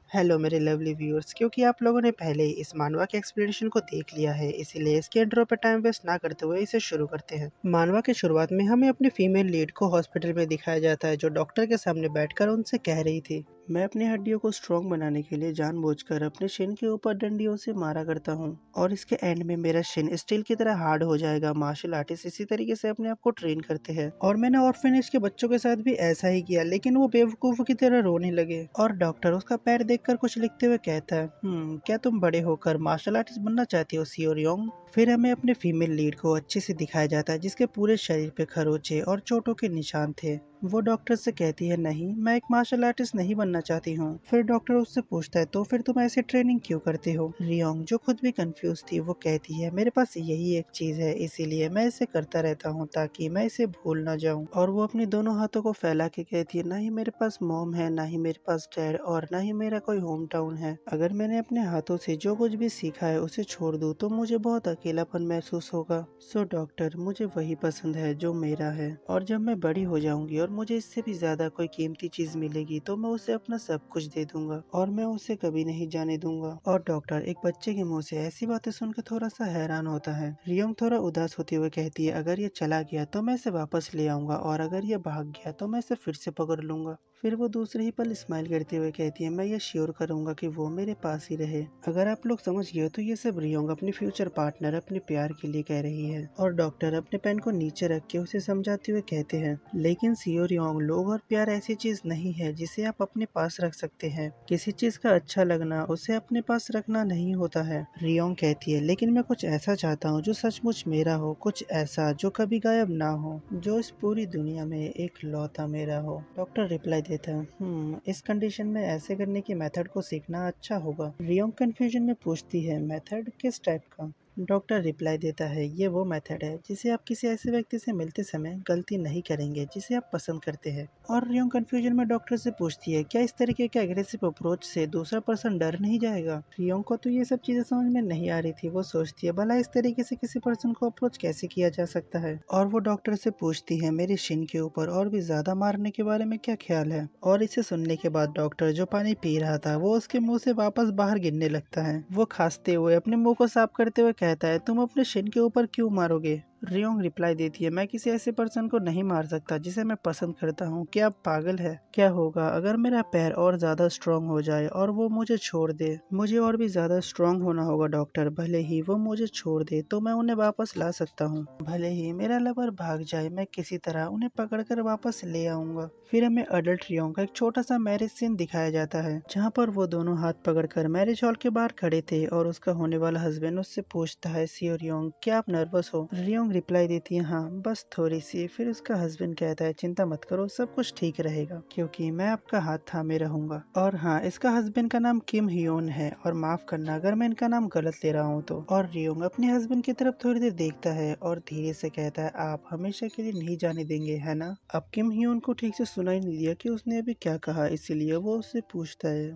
Hello मेरे lovely viewers, क्योंकि आप लोगों ने पहले ही इस मानवा के एक्सप्लेनेशन को देख लिया है, इसीलिए इसके इंट्रो पे टाइम वेस्ट ना करते हुए इसे शुरू करते हैं। मानवा के शुरुआत में हमें अपनी फीमेल लीड को हॉस्पिटल में दिखाया जाता है, जो डॉक्टर के सामने बैठकर उनसे कह रही थी, मैं अपनी हड्डियों को स्ट्रॉन्ग बनाने के लिए जानबूझकर अपने शिन के ऊपर डंडियों से मारा करता हूँ और इसके एंड में मेरा शिन स्टील की तरह हार्ड हो जाएगा। मार्शल आर्टिस्ट इसी तरीके से अपने आप को ट्रेन करते हैं और मैंने ऑर्फेनेज के बच्चों के साथ भी ऐसा ही किया, लेकिन वो बेवकूफ की तरह रोने लगे। और डॉक्टर उसका पैर देखकर कुछ लिखते हुए कहता है, क्या तुम बड़े होकर मार्शल आर्टिस्ट बनना चाहती हो सियोरियोंग? फिर हमें अपने फीमेल लीड को अच्छे से दिखाया जाता है, जिसके पूरे शरीर पे खरोंचे और चोटों के निशान थे। वो डॉक्टर से कहती है, नहीं मैं एक मार्शल आर्टिस्ट नहीं बनना चाहती हूँ। फिर डॉक्टर उससे पूछता है, तो फिर तुम ऐसे ट्रेनिंग क्यों करते हो? रियोंग, जो खुद भी कंफ्यूज थी, वो कहती है, मेरे पास यही एक चीज है, इसीलिए मैं इसे करता रहता हूँ ताकि मैं इसे भूल ना जाऊँ। और वो अपने दोनों हाथों को फैला के कहती है, ना ही मेरे पास मॉम है, ना ही मेरे पास डैड, और ना ही मेरा कोई होम टाउन है। अगर मैंने अपने हाथों से जो कुछ भी सीखा है उसे छोड़ दूँ तो मुझे बहुत अकेलापन महसूस होगा। सो डॉक्टर, मुझे वही पसंद है जो मेरा है, और जब मैं बड़ी हो जाऊंगी और मुझे इससे भी ज्यादा कोई कीमती चीज मिलेगी तो मैं उसे अपना सब कुछ दे दूंगा और मैं उसे कभी नहीं जाने दूंगा। और डॉक्टर एक बच्चे के मुंह से ऐसी बातें सुनकर थोड़ा सा हैरान होता है। रियोंग थोड़ा उदास होते हुए कहती है, अगर ये चला गया तो मैं इसे वापस ले आऊंगा, और अगर ये भाग गया तो मैं इसे फिर से पकड़ लूंगा। फिर वो दूसरे ही पल स्माइल करते हुए कहती है, मैं ये श्योर करूंगा कि वो मेरे पास ही रहे। अगर आप लोग समझ गए तो ये सब रियोंग अपने फ्यूचर पार्टनर अपने प्यार के लिए कह रही है। और डॉक्टर अपने पेन को नीचे रख के उसे समझाते हुए कहते हैं, लेकिन सियो रियोंग, लोग और प्यार ऐसी चीज नहीं है जिसे आप अपने पास रख सकते हैं। किसी चीज का अच्छा लगना उसे अपने पास रखना नहीं होता है। रियोंग कहती है, लेकिन मैं कुछ ऐसा चाहता हूँ जो सचमुच मेरा हो, कुछ ऐसा जो कभी गायब ना हो, जो इस पूरी दुनिया में एक लौता मेरा हो। डॉक्टर रिप्लाई देता है, इस कंडीशन में ऐसे करने की मेथड को सीखना अच्छा होगा। रियोंग कंफ्यूजन में पूछती है, मेथड किस टाइप का? डॉक्टर रिप्लाई देता है, ये वो मेथड है जिसे आप किसी ऐसे व्यक्ति से मिलते समय गलती नहीं करेंगे जिसे आप पसंद करते हैं। और रियोंग कंफ्यूजन में डॉक्टर से पूछती है, क्या इस तरीके के एग्रेसिव अप्रोच से दूसरा पर्सन डर नहीं जाएगा? रियोंग को तो ये सब चीजें समझ में नहीं आ रही थी। वो सोचती है, भला इस तरीके से किसी पर्सन को अप्रोच कैसे किया जा सकता है? और वो डॉक्टर से पूछती है, मेरे शिन के ऊपर और भी ज्यादा मारने के बारे में क्या ख्याल है? और इसे सुनने के बाद डॉक्टर, जो पानी पी रहा था, वो उसके मुंह से वापस बाहर गिरने लगता है। वो खांसते हुए अपने मुंह को साफ करते हुए कहता है, तुम अपने शिन के ऊपर क्यों मारोगे? रियोंग रिप्लाई देती है, मैं किसी ऐसे पर्सन को नहीं मार सकता जिसे मैं पसंद करता हूँ। क्या आप पागल है? क्या होगा अगर मेरा पैर और ज्यादा स्ट्रांग हो जाए और वो मुझे छोड़ दे? मुझे और भी ज्यादा स्ट्रांग होना होगा डॉक्टर। भले ही वो मुझे छोड़ दे तो मैं उन्हें वापस ला सकता हूँ। भले ही मेरा लवर भाग जाए, मैं किसी तरह उन्हें पकड़कर वापस ले आऊंगा। फिर हमें अडल्ट रियोंग का एक छोटा सा मैरिज सीन दिखाया जाता है, जहाँ पर वो दोनों हाथ पकड़कर मैरिज हॉल के बाहर खड़े थे और उसका होने वाला हस्बैंड उससे पूछता है, सियो रियोंग, क्या आप नर्वस हो? रियोंग रिप्लाई देती है, हाँ बस थोड़ी सी। फिर उसका हस्बैंड कहता है, चिंता मत करो, सब कुछ ठीक रहेगा क्योंकि मैं आपका हाथ थामे रहूंगा। और हाँ, इसका हस्बैंड का नाम किम हियोन है, और माफ करना अगर मैं इनका नाम गलत ले रहा हूँ तो। और रियोंग अपने हस्बैंड की तरफ थोड़ी देर देखता है और धीरे से कहता है, आप हमेशा के लिए नहीं जाने देंगे है ना? अब किम हियोन को ठीक से सुनाई नहीं दिया कि उसने अभी क्या कहा, इसीलिए वो उससे पूछता है,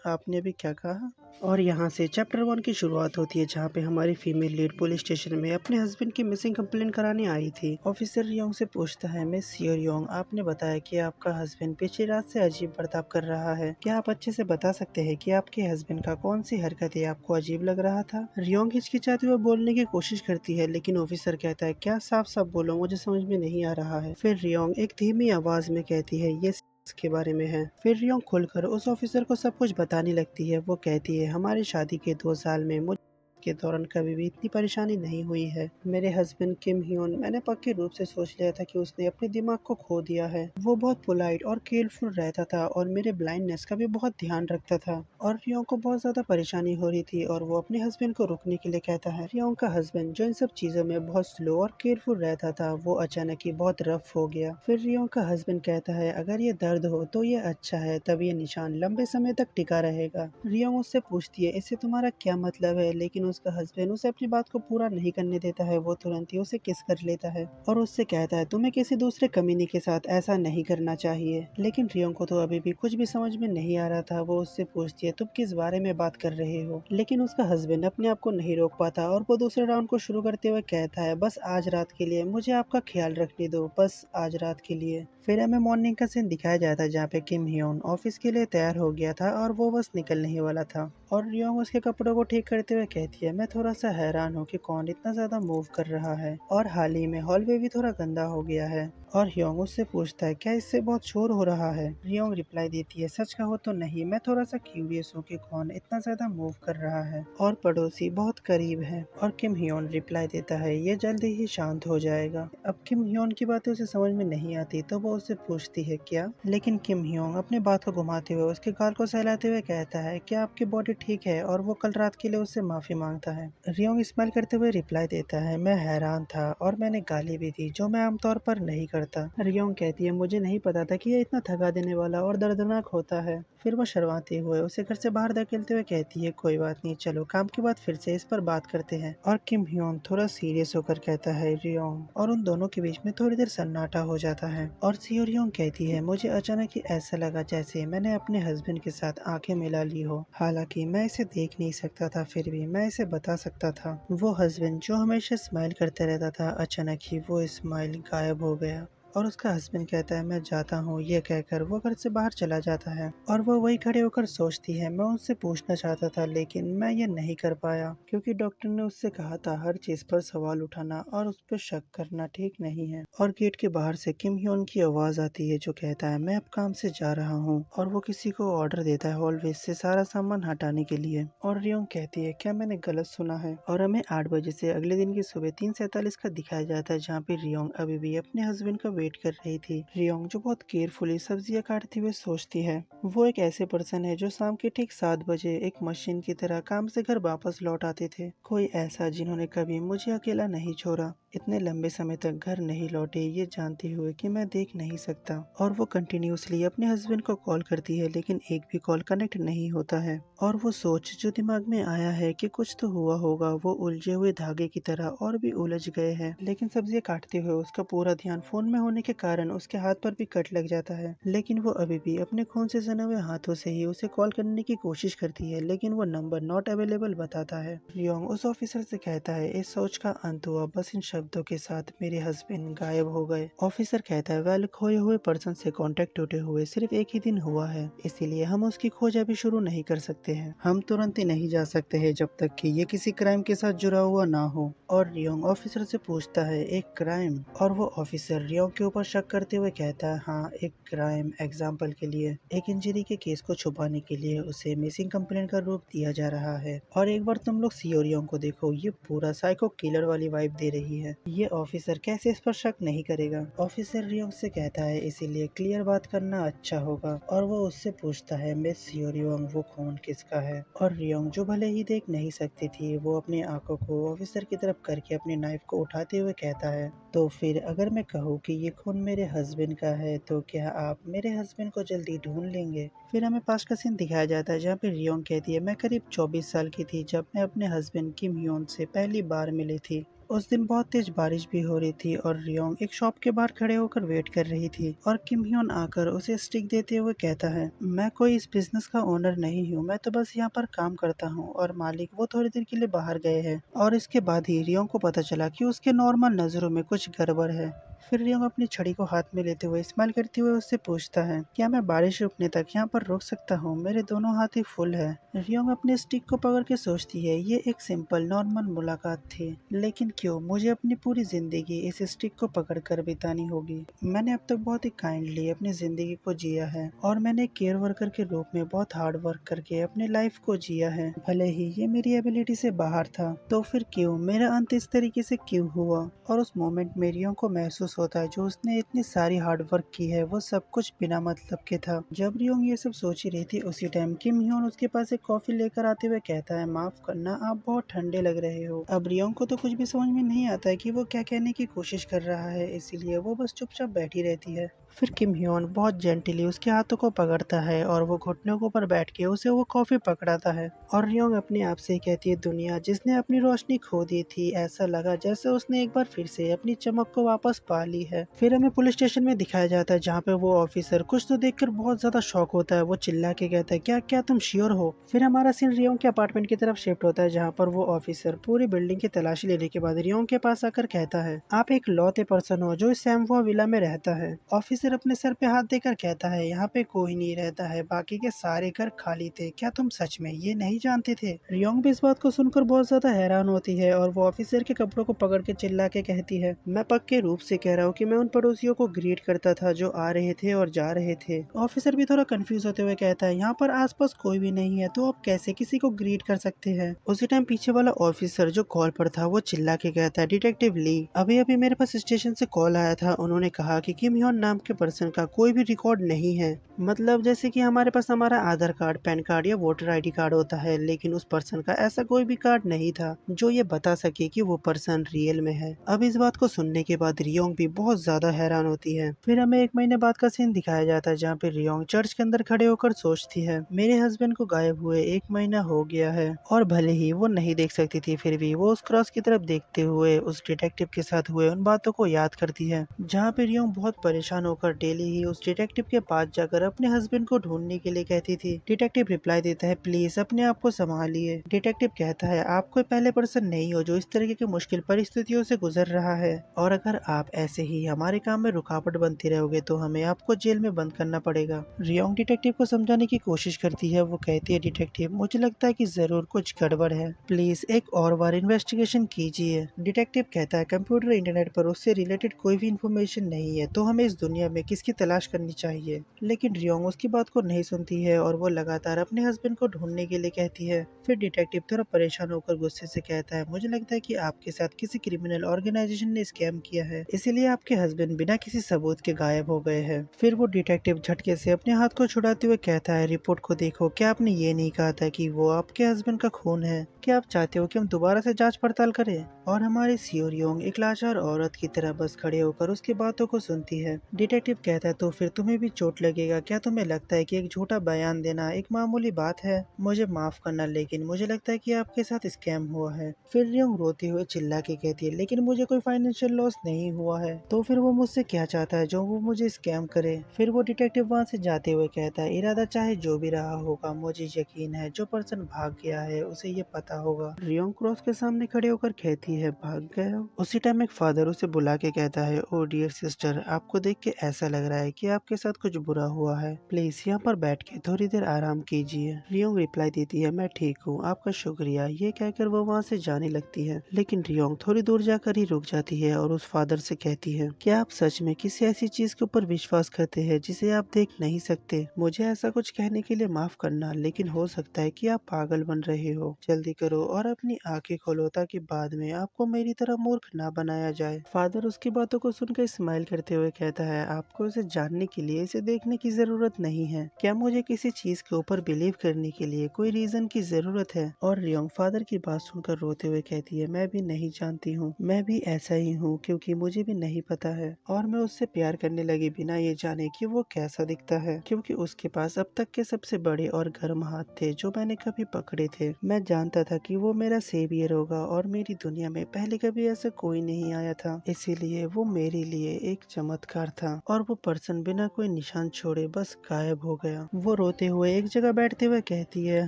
आपने अभी क्या कहा? और यहाँ से चैप्टर 1 की शुरुआत होती है, जहाँ पे हमारी फीमेल लीड पुलिस स्टेशन में अपने हस्बैंड की मिसिंग कंप्लेंट कराने आई थी। ऑफिसर रियोंग से पूछता है, मिस सियोरियोंग, आपने बताया कि आपका हस्बैंड पिछली रात से अजीब बर्ताव कर रहा है। क्या आप अच्छे से बता सकते हैं कि आपके हस्बैंड का कौन सी हरकत आपको अजीब लग रहा था? रियोंग हिचकिचाते हुए बोलने की कोशिश करती है, लेकिन ऑफिसर कहता है, क्या साफ साफ बोलो, मुझे समझ में नहीं आ रहा है। फिर रियोंग एक धीमी आवाज में कहती है, ये के बारे में है। फिर रियोंग खुलकर उस ऑफिसर को सब कुछ बताने लगती है। वो कहती है, हमारी शादी के 2 साल में मुझ के दौरान कभी भी इतनी परेशानी नहीं हुई है। मेरे हस्बैंड किम हियोन, मैंने पक्के रूप से सोच लिया था कि उसने अपने दिमाग को खो दिया है। वो बहुत पोलाइट और केयरफुल रहता था और मेरे ब्लाइंडनेस का भी बहुत ध्यान रखता था। और रियोंग को बहुत ज्यादा परेशानी हो रही थी और वो अपने हस्बैंड को रुकने के लिए कहता है। रियोंग का हस्बैंड, जो इन सब चीजों में बहुत स्लो और केयरफुल रहता था, वो अचानक ही बहुत रफ हो गया। फिर रियोंग का हस्बैंड कहता है, अगर ये दर्द हो तो ये अच्छा है, तब ये निशान लंबे समय तक टिका रहेगा। रियोंग उससे पूछती है, इससे तुम्हारा क्या मतलब है? लेकिन उसका हस्बैंड उसे अपनी बात को पूरा नहीं करने देता है। वो तुरंत ही उसे किस कर लेता है और उससे कहता है तुम्हें किसी दूसरे कमीने के साथ ऐसा नहीं करना चाहिए। लेकिन रियोंग को तो अभी भी कुछ भी समझ में नहीं आ रहा था। वो उससे पूछती है तुम किस बारे में बात कर रहे हो, लेकिन उसका हस्बैंड अपने आप को नहीं रोक पाता और वो दूसरे राउंड को शुरू करते हुए कहता है बस आज रात के लिए मुझे आपका ख्याल रखने दो, बस आज रात के लिए। फिर हमें मॉर्निंग का सीन दिखाया जाता है जहाँ पे किम हियोन ऑफिस के लिए तैयार हो गया था और वो बस निकलने ही वाला था और रियोंग उसके कपड़ों को ठीक करते हुए कहती है मैं थोड़ा सा हैरान हूँ कि कौन इतना ज्यादा मूव कर रहा है और हाल ही में हॉलवे भी थोड़ा गंदा हो गया है। और हियोंग उससे पूछता है क्या इससे बहुत शोर हो रहा है। रियोंग रिप्लाई देती है सच कहो तो नहीं, मैं थोड़ा सा क्यूरियस हूँ कि कौन इतना ज्यादा मूव कर रहा है और पड़ोसी बहुत करीब है। और किम हियोन रिप्लाई देता है ये जल्दी ही शांत हो जाएगा। अब किम हियोन की बातें उसे समझ में नहीं आती तो वो उससे पूछती है क्या, लेकिन किम हियोंग अपनी बात को घुमाते हुए उसके गाल को सहलाते हुए कहता है क्या आपकी बॉडी ठीक है और वो कल रात के लिए उससे माफी मांगता है। रियोंग स्माइल करते हुए रिप्लाई देता है मैं हैरान था और मैंने गाली भी दी जो मैं आमतौर पर नहीं करता। रियोंग कहती है मुझे नहीं पता था कि ये इतना थका देने वाला और दर्दनाक होता है। फिर वो शर्माते हुए उसे घर से बाहर धकेलते हुए कहती है कोई बात नहीं, चलो काम के बाद फिर से इस पर बात करते हैं। और किम हियोन थोड़ा सीरियस होकर कहता है रियोंग और उन दोनों के बीच में थोड़ी देर सन्नाटा हो जाता है। और सियो रियोंग कहती है मुझे अचानक ही ऐसा लगा जैसे मैंने अपने हस्बैंड के साथ आंखें मिला ली हो, हालांकि मैं इसे देख नहीं सकता था फिर भी मैं इसे बता सकता था। वो हस्बैंड जो हमेशा स्माइल करते रहता था अचानक ही वो स्माइल गायब हो गया और उसका हस्बैंड कहता है मैं जाता हूँ, ये कहकर वो घर से बाहर चला जाता है। और वो वही खड़े होकर सोचती है मैं उससे पूछना चाहता था लेकिन मैं ये नहीं कर पाया क्योंकि डॉक्टर ने उससे कहा था हर चीज पर सवाल उठाना और उस पर शक करना ठीक नहीं है। और गेट के बाहर से किम ह्योन की आवाज आती है जो कहता है मैं अब काम से जा रहा हूँ और वो किसी को ऑर्डर देता है हॉलवेज से सारा सामान हटाने के लिए। और रियोंग कहती है क्या मैंने गलत सुना है। और हमें 8 बजे से अगले दिन की सुबह 3:47 का दिखाया जाता है जहाँ पे रियोंग अभी भी अपने हस्बैंड का वेट कर रही थी। रियोंग जो बहुत केयरफुली सब्जियां काटते हुए सोचती है वो एक ऐसे पर्सन है जो शाम के ठीक 7 बजे एक मशीन की तरह काम से घर वापस लौट आते थे। कोई ऐसा जिन्होंने कभी मुझे अकेला नहीं छोड़ा, इतने लंबे समय तक घर नहीं लौटे ये जानते हुए कि मैं देख नहीं सकता। और वो कंटिन्यूसली अपने हस्बैंड को कॉल करती है लेकिन एक भी कॉल कनेक्ट नहीं होता है। और वो सोच जो दिमाग में आया है कि कुछ तो हुआ होगा वो उलझे हुए धागे की तरह और भी उलझ गए हैं। लेकिन सब्जियां काटते हुए उसका पूरा ध्यान फोन में होने के कारण उसके हाथ पर भी कट लग जाता है। लेकिन वो अभी भी अपने खून से सने हुए हाथों से ही उसे कॉल करने की कोशिश करती है लेकिन वो नंबर नॉट अवेलेबल बताता है। रियोंग उस ऑफिसर से कहता है इस सोच का अंत हुआ बस इन शब्दों के साथ मेरे हस्बैंड गायब हो गए। ऑफिसर कहता है वेल खोए हुए पर्सन से कांटेक्ट टूटे हुए सिर्फ एक ही दिन हुआ है, इसीलिए हम उसकी खोज अभी शुरू नहीं कर सकते हैं। हम तुरंत ही नहीं जा सकते हैं जब तक कि ये किसी क्राइम के साथ जुड़ा हुआ ना हो। और रियोंग ऑफिसर से पूछता है एक क्राइम। और वो ऑफिसर रियोंग के ऊपर शक करते हुए कहता है हाँ एक क्राइम। एग्जाम्पल के लिए एक इंजरी के केस को छुपाने के लिए उसे मिसिंग कंप्लेंट का रूप दिया जा रहा है। और एक बार तुम लोग सियो रियोंग को देखो, ये पूरा साइको किलर वाली वाइब दे रही है, ये ऑफिसर कैसे इस पर शक नहीं करेगा। ऑफिसर रियोंग से कहता है इसीलिए क्लियर बात करना अच्छा होगा। और वो उससे पूछता है मिस सियो रियोंग वो खून किसका है। और रियोंग जो भले ही देख नहीं सकती थी वो अपनी आंखों को ऑफिसर की तरफ करके अपनी नाइफ को उठाते हुए कहता है तो फिर अगर मैं कहूँ कि ये खून मेरे हस्बैंड का है तो क्या आप मेरे हस्बैंड को जल्दी ढूंढ लेंगे। फिर हमें पास्ट का सीन दिखाया जाता है जहाँ पे रियोंग कहती है मैं करीब 24 साल की थी जब मैं अपने हस्बैंड किम ह्योन से पहली बार मिली थी। उस दिन बहुत तेज बारिश भी हो रही थी और रियोंग एक शॉप के बाहर खड़े होकर वेट कर रही थी। और किम ह्योन आकर उसे स्टिक देते हुए कहता है मैं कोई इस बिजनेस का ओनर नहीं हूँ, मैं तो बस यहाँ पर काम करता हूँ और मालिक वो थोड़ी देर के लिए बाहर गए हैं। और इसके बाद ही रियोंग को पता चला कि उसके नॉर्मल नजरों में कुछ गड़बड़ है। फिर रियोंग अपनी छड़ी को हाथ में लेते हुए स्माइल करते हुए उससे पूछता है क्या मैं बारिश रुकने तक यहाँ पर रुक सकता हूँ, मेरे दोनों हाथ ही फुल है। रियोंग अपने स्टिक को पकड़ के सोचती है ये एक सिंपल नॉर्मल मुलाकात थी, लेकिन क्यों मुझे अपनी पूरी जिंदगी इस स्टिक को पकड़ कर बितानी होगी। मैंने अब तक बहुत ही काइंडली अपनी जिंदगी को जिया है और मैंने केयर वर्कर के रूप में बहुत हार्ड वर्क करके अपनी लाइफ को जिया है। भले ही ये मेरी एबिलिटी से बाहर था तो फिर क्यों मेरा अंत इस तरीके से क्यों हुआ। और उस मोमेंट में रियोंग को महसूस होता है जो उसने इतनी सारी हार्ड वर्क की है वो सब कुछ बिना मतलब के था। जब रियोंग ये सब सोच ही रही थी उसी टाइम किम ह्योन उसके पास एक कॉफी लेकर आते हुए कहता है माफ करना आप बहुत ठंडे लग रहे हो। अब रियोंग को तो कुछ भी समझ में नहीं आता है कि वो क्या कहने की कोशिश कर रहा है, इसीलिए वो बस चुपचाप बैठी रहती है। फिर किम ह्योन बहुत जेंटली उसके हाथों को पकड़ता है और वो घुटनों के ऊपर बैठ के उसे वो कॉफी पकड़ाता है। और रियोंग अपने आप से कहती है, दुनिया जिसने अपनी रोशनी खो दी थी, ऐसा लगा जैसे उसने एक बार फिर से अपनी चमक को वापस पा ली है। फिर हमें पुलिस स्टेशन में दिखाया जाता है जहाँ पे वो ऑफिसर कुछ तो देखकर बहुत ज्यादा शॉक होता है। वो चिल्ला के कहता है, क्या क्या तुम श्योर हो? फिर हमारा सीन रियोंग के अपार्टमेंट की तरफ शिफ्ट होता है जहाँ पर वो ऑफिसर पूरी बिल्डिंग की तलाशी लेने के बाद रियोंग के पास आकर कहता है, आप एक लौते पर्सन हो जो इस सैमवुआ विला में रहता है। ऑफिसर अपने सर पे हाथ देकर कहता है, यहाँ पे कोई नहीं रहता है, बाकी के सारे घर खाली थे। क्या तुम सच में ये नहीं जानते थे? रियोंग भी इस बात को सुनकर बहुत ज्यादा हैरान होती है और वो ऑफिसर के कपड़ों को पकड़ के चिल्ला के कहती है, मैं पक्के रूप से कह रहा हूँ कि मैं उन पड़ोसियों को ग्रीट करता था जो आ रहे थे और जा रहे थे। ऑफिसर भी थोड़ा कंफ्यूज होते हुए कहता है, यहाँ पर आसपास कोई भी नहीं है तो आप कैसे किसी को ग्रीट कर सकते हैं? उसी टाइम पीछे वाला ऑफिसर जो कॉल पर था वो चिल्ला के कहता है, डिटेक्टिव ली, अभी अभी मेरे पास स्टेशन से कॉल आया था। उन्होंने कहा कि किम ह्योन नाम के पर्सन का कोई भी रिकॉर्ड नहीं है। मतलब जैसे कि हमारे पास हमारा आधार कार्ड, पैन कार्ड या वोटर आईडी कार्ड होता है, लेकिन उस पर्सन का ऐसा कोई भी कार्ड नहीं था जो ये बता सके कि वो पर्सन रियल में है। अब इस बात को सुनने के बाद रियोंग भी बहुत ज्यादा हैरान होती है। फिर हमें एक महीने बाद का सीन दिखाया जाता है जहाँ पे रियोंग चर्च के अंदर खड़े होकर सोचती है, मेरे हस्बैंड को गायब हुए 1 महीना हो गया है। और भले ही वो नहीं देख सकती थी, फिर भी वो उस क्रॉस की तरफ देखते हुए उस डिटेक्टिव के साथ हुए उन बातों को याद करती है, जहाँ पे रियोंग बहुत परेशान होकर डेली ही उस डिटेक्टिव के पास जाकर अपने हस्बैंड को ढूंढने के लिए कहती थी। डिटेक्टिव रिप्लाई देता है, प्लीज अपने आप को संभालिए। डिटेक्टिव कहता है, आप कोई पहले पर्सन नहीं हो जो इस तरीके की मुश्किल परिस्थितियों से गुजर रहा है, और अगर आप ऐसे ही हमारे काम में रुकावट बनती रहोगे तो हमें आपको जेल में बंद करना पड़ेगा। रियोंग डिटेक्टिव को समझाने की कोशिश करती है। वो कहती है, डिटेक्टिव मुझे लगता है कि जरूर कुछ गड़बड़ है, प्लीज एक और बार इन्वेस्टिगेशन कीजिए। डिटेक्टिव कहता है, कंप्यूटर इंटरनेट पर उससे रिलेटेड कोई भी इंफॉर्मेशन नहीं है तो हमें इस दुनिया में किसकी तलाश करनी चाहिए। लेकिन रियोंग उसकी बात को नहीं सुनती है और वो लगातार अपने हस्बैंड को ढूंढने के लिए कहती है। फिर डिटेक्टिव थोड़ा परेशान होकर गुस्से से कहता है, मुझे लगता है कि आपके साथ किसी क्रिमिनल ऑर्गेनाइजेशन ने स्कैम किया है, इसीलिए आपके हस्बैंड बिना किसी सबूत के गायब हो गए हैं। फिर वो डिटेक्टिव झटके से अपने हाथ को छुड़ाते हुए कहता है, रिपोर्ट को देखो, क्या आपने ये नहीं कहा था कि वो आपके हस्बैंड का खून है? क्या आप चाहते हो कि हम दोबारा से जांच पड़ताल करें? और हमारी सियोर योंग एक लाचार औरत की तरह बस खड़े होकर उसकी बातों को सुनती है। डिटेक्टिव कहता है, तो फिर तुम्हें भी चोट लगेगा? क्या तुम्हें लगता है कि एक झूठा बयान देना एक मामूली बात है? मुझे माफ करना, लेकिन मुझे लगता है कि आपके साथ स्कैम हुआ है। फिर योंग रोते हुए चिल्ला के कहती है, लेकिन मुझे कोई फाइनेंशियल लॉस नहीं हुआ है। तो फिर वो मुझसे क्या चाहता है जो वो मुझे स्कैम करे? फिर वो डिटेक्टिव वहाँ से जाते हुए कहता है, इरादा चाहे जो भी रहा होगा, मुझे यकीन है जो पर्सन भाग गया है उसे ये पता होगा। रियोंग क्रॉस के सामने खड़े होकर कहती है, भाग गया? उसी टाइम एक फादर उसे बुला के कहता है, ओ डियर सिस्टर, आपको देख के ऐसा लग रहा है कि आपके साथ कुछ बुरा हुआ है, प्लीज यहाँ पर बैठ के थोड़ी देर आराम कीजिए। रियोंग रिप्लाई देती है, मैं ठीक हूँ, आपका शुक्रिया। ये कहकर वो वहाँ से जाने लगती है, लेकिन रियोंग थोड़ी दूर जाकर ही रुक जाती है और उस फादर से कहती है, क्या आप सच में किसी ऐसी चीज के ऊपर विश्वास करते हैं जिसे आप देख नहीं सकते? मुझे ऐसा कुछ कहने के लिए माफ करना, लेकिन हो सकता है कि आप पागल बन रहे हो। जल्दी करो और अपनी आंखें खोलो ताकि बाद में आपको मेरी तरह मूर्ख ना बनाया जाए। फादर उसकी बातों को सुनकर स्माइल करते हुए कहता है, आपको इसे जानने के लिए इसे देखने की जरूरत नहीं है। क्या मुझे किसी चीज के ऊपर बिलीव करने के लिए कोई रीजन की जरूरत है? और रियोंग फादर की बात सुनकर रोते हुए कहती है, मैं भी नहीं जानती हूँ, मैं भी ऐसा ही हूँ, क्योंकि मुझे भी नहीं पता है। और मैं उससे प्यार करने लगी बिना ये जाने कि वो कैसा दिखता है, क्योंकि उसके पास अब तक के सबसे बड़े और गर्म हाथ थे जो मैंने कभी पकड़े थे। मैं जानता था कि वो मेरा सेवियर होगा और मेरी दुनिया में पहले कभी ऐसा कोई नहीं आया था, इसीलिए वो मेरे लिए एक चमत्कार था। और वो पर्सन बिना कोई निशान छोड़े बस गायब हो गया। वो रोते हुए एक जगह बैठते हुए कहती है,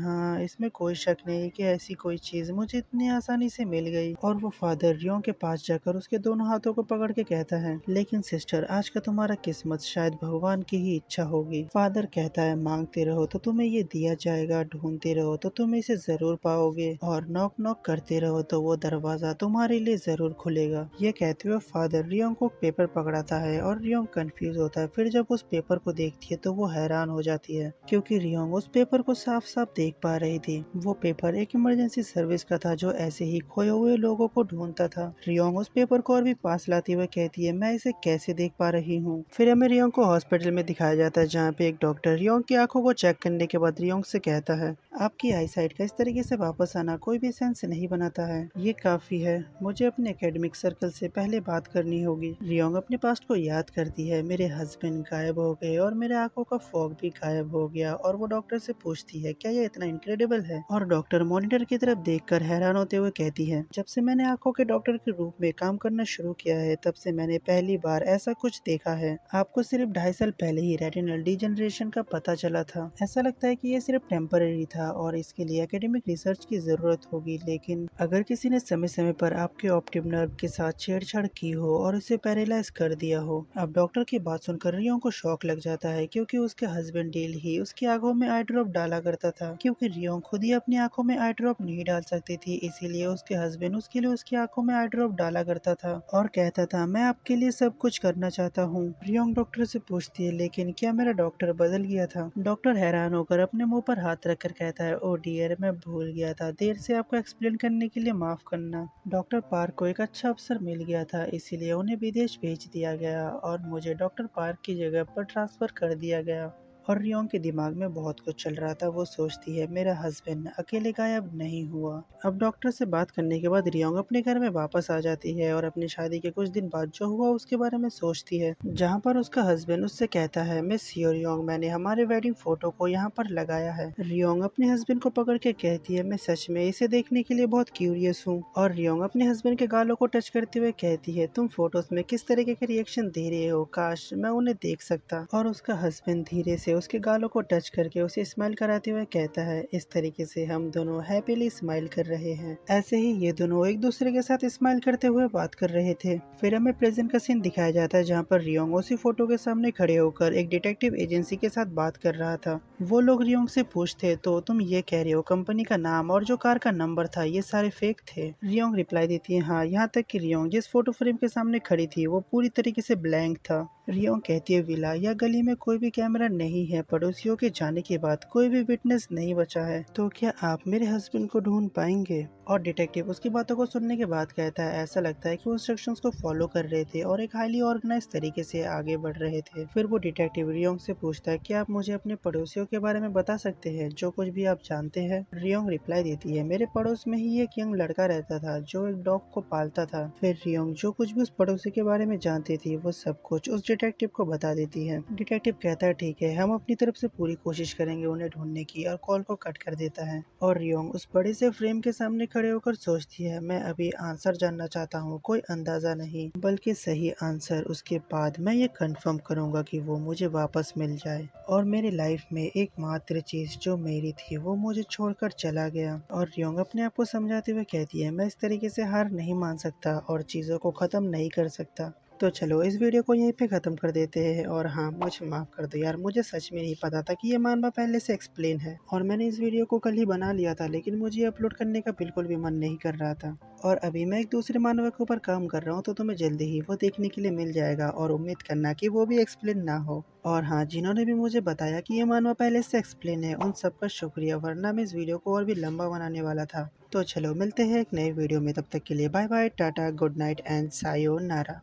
हाँ, इसमें कोई शक नहीं कि ऐसी कोई चीज मुझे इतनी आसानी से मिल गई। और वो फादर रियोंग के पास जाकर उसके दोनों हाथों को पकड़ के कहता है, लेकिन सिस्टर, आज का तुम्हारा किस्मत शायद भगवान की ही इच्छा होगी। फादर कहता है, मांगते रहो तो तुम्हें ये दिया जाएगा, ढूंढते रहो तो तुम इसे जरूर पाओगे, और नॉक नॉक करते रहो तो वो दरवाजा तुम्हारे लिए जरूर खुलेगा। ये कहते हुए फादर रियोंग को पेपर पकड़ाता है और रियोंग कंफ्यूज होता है। फिर जब उस पेपर को देखती है तो वो हैरान हो जाती है, क्योंकि रियोंग उस पेपर को साफ साफ देख पा रही थी। वो पेपर एक इमरजेंसी सर्विस का था जो ऐसे ही खोए हुए लोगों को ढूंढता था। रियोंग उस पेपर को और भी पास लाते हुए कहती है, मैं इसे कैसे देख पा रही हूँ? फिर हमें रियोंग को हॉस्पिटल में दिखाया जाता है जहाँ पे एक डॉक्टर रियोंग की आंखों को चेक करने के बाद रियोंग से कहता है, आपकी आई साइट का इस तरीके से वापस आना कोई भी सेंस नहीं बनाता है, ये काफी है, मुझे अपने एकेडमिक सर्कल से पहले बात करनी होगी। रियोंग अपने पास्ट को याद करती है है मेरे हस्बैंड गायब हो गए और मेरे आंखों का फॉग भी गायब हो गया। और वो डॉक्टर से पूछती है क्या ये इतना इनक्रेडिबल है। और डॉक्टर मॉनिटर की तरफ देखकर हैरान होते हुए कहती है जब से मैंने आंखों के डॉक्टर के रूप में काम करना शुरू किया है तब से मैंने पहली बार ऐसा कुछ देखा है। आपको सिर्फ 2.5 साल पहले ही रेटिनल डिजनरेशन का पता चला था। ऐसा लगता है कि ये सिर्फ टेम्पररी था और इसके लिए एकेडमिक रिसर्च की जरूरत होगी, लेकिन अगर किसी ने समय समय पर आपके ऑप्टिक नर्व के साथ छेड़छाड़ की हो और उसे पैरालाइज कर दिया हो। अब डॉक्टर की बात सुनकर रियोंग को शौक लग जाता है क्योंकि उसके हस्बैंड डेल ही उसकी आंखों में आई ड्रॉप डाला करता था। क्योंकि रियोंग खुद ही अपनी आंखों में आई ड्रॉप नहीं डाल सकती थी, इसीलिए उसके हस्बैंड उसके लिए उसकी आंखों में आई ड्रॉप डाला करता था और कहता था मैं आपके लिए सब कुछ करना चाहता हूँ। रियोंग डॉक्टर से पूछती है लेकिन क्या मेरा डॉक्टर बदल गया था। डॉक्टर हैरान होकर अपने मुंह पर हाथ रखकर कहता है ओ डियर, मैं भूल गया था, देर से आपको एक्सप्लेन करने के लिए माफ करना। डॉक्टर पार्क को एक अच्छा अफसर मिल गया था, इसीलिए उन्हें विदेश भेज दिया गया और मुझे डॉक्टर पार्क की जगह पर ट्रांसफर कर दिया गया। और रियोंग के दिमाग में बहुत कुछ चल रहा था। वो सोचती है मेरा हस्बैंड अकेले गायब नहीं हुआ। अब डॉक्टर से बात करने के बाद रियोंग अपने घर में वापस आ जाती है और अपनी शादी के कुछ दिन बाद जो हुआ उसके बारे में सोचती है, जहाँ पर उसका हस्बैंड उससे कहता है मिस रियोंग, मैंने हमारे वेडिंग फोटो को यहाँ पर लगाया है। रियोंग अपने हस्बैंड को पकड़ के कहती है मैं सच में इसे देखने के लिए बहुत क्यूरियस हूँ। और रियोंग अपने हस्बैंड के गालों को टच करते हुए कहती है तुम फोटोज में किस तरीके के रिएक्शन दे रहे हो, काश मैं उन्हें देख सकता। और उसका हस्बैंड धीरे से उसके गालों को टच करके उसे स्माइल कराते हुए कहता है इस तरीके से हम दोनों हैप्पीली स्माइल कर रहे हैं। ऐसे ही ये दोनों एक दूसरे के साथ स्माइल करते हुए बात कर रहे थे। फिर हमें प्रेजेंट का सीन दिखाया जाता है जहाँ पर रियोंग उसी फोटो के सामने खड़े होकर एक डिटेक्टिव एजेंसी के साथ बात कर रहा था। वो लोग रियोंग से पूछते तो तुम ये कह रहे हो कंपनी का नाम और जो कार का नंबर था ये सारे फेक थे। रियोंग रिप्लाई देती है हाँ, यहाँ तक कि रियोंग जिस फोटो फ्रेम के सामने खड़ी थी वो पूरी तरीके से ब्लैंक था। रियोंग कहती है विला, या गली में कोई भी कैमरा नहीं है, पड़ोसियों के जाने के बाद कोई भी विटनेस नहीं बचा है, तो क्या आप मेरे हस्बैंड को ढूंढ पाएंगे। और डिटेक्टिव उसकी बातों को सुनने के बाद कहता है ऐसा लगता है कि वो इंस्ट्रक्शंस को फॉलो कर रहे थे और एक हाईली ऑर्गेनाइज तरीके से आगे बढ़ रहे थे। फिर वो डिटेक्टिव रियोंग से पूछता है क्या आप मुझे अपने पड़ोसियों के बारे में बता सकते हैं, जो कुछ भी आप जानते हैं। रियोंग रिप्लाई देती है मेरे पड़ोस में ही एक यंग लड़का रहता था जो एक डॉग को पालता था। फिर रियोंग जो कुछ भी उस पड़ोसी के बारे में जानती थी वो सब कुछ उस डिटेक्टिव को बता देती है। डिटेक्टिव कहता है ठीक है, हम अपनी तरफ से पूरी कोशिश करेंगे उन्हें ढूंढने की, और कॉल को कट कर देता है। और रियोंग उस बड़े से फ्रेम के सामने खड़े होकर सोचती है मैं अभी आंसर जानना चाहता हूँ, कोई अंदाजा नहीं बल्कि सही आंसर। उसके बाद मैं ये कंफर्म करूंगा कि वो मुझे वापस मिल जाए। और मेरी लाइफ में एकमात्र चीज जो मेरी थी वो मुझे छोड़कर चला गया। और रियोंग अपने आप को समझाते हुए कहती है मैं इस तरीके से हार नहीं मान सकता और चीजों को खत्म नहीं कर सकता। तो चलो इस वीडियो को यहीं पे ख़त्म कर देते हैं। और हाँ, मुझे माफ़ कर दो यार, मुझे सच में नहीं पता था कि ये मानवा पहले से एक्सप्लेन है और मैंने इस वीडियो को कल ही बना लिया था, लेकिन मुझे अपलोड करने का बिल्कुल भी मन नहीं कर रहा था। और अभी मैं एक दूसरे मानवा के ऊपर काम कर रहा हूँ, तो तुम्हें जल्दी ही वो देखने के लिए मिल जाएगा और उम्मीद करना कि वो भी एक्सप्लेन ना हो। और हाँ, जिन्होंने भी मुझे बताया कि ये मानवा पहले से एक्सप्लेन है उन सबका शुक्रिया, वरना मैं इस वीडियो को और भी लंबा बनाने वाला था। तो चलो मिलते हैं एक नए वीडियो में, तब तक के लिए bye bye, tata, good night and sayonara.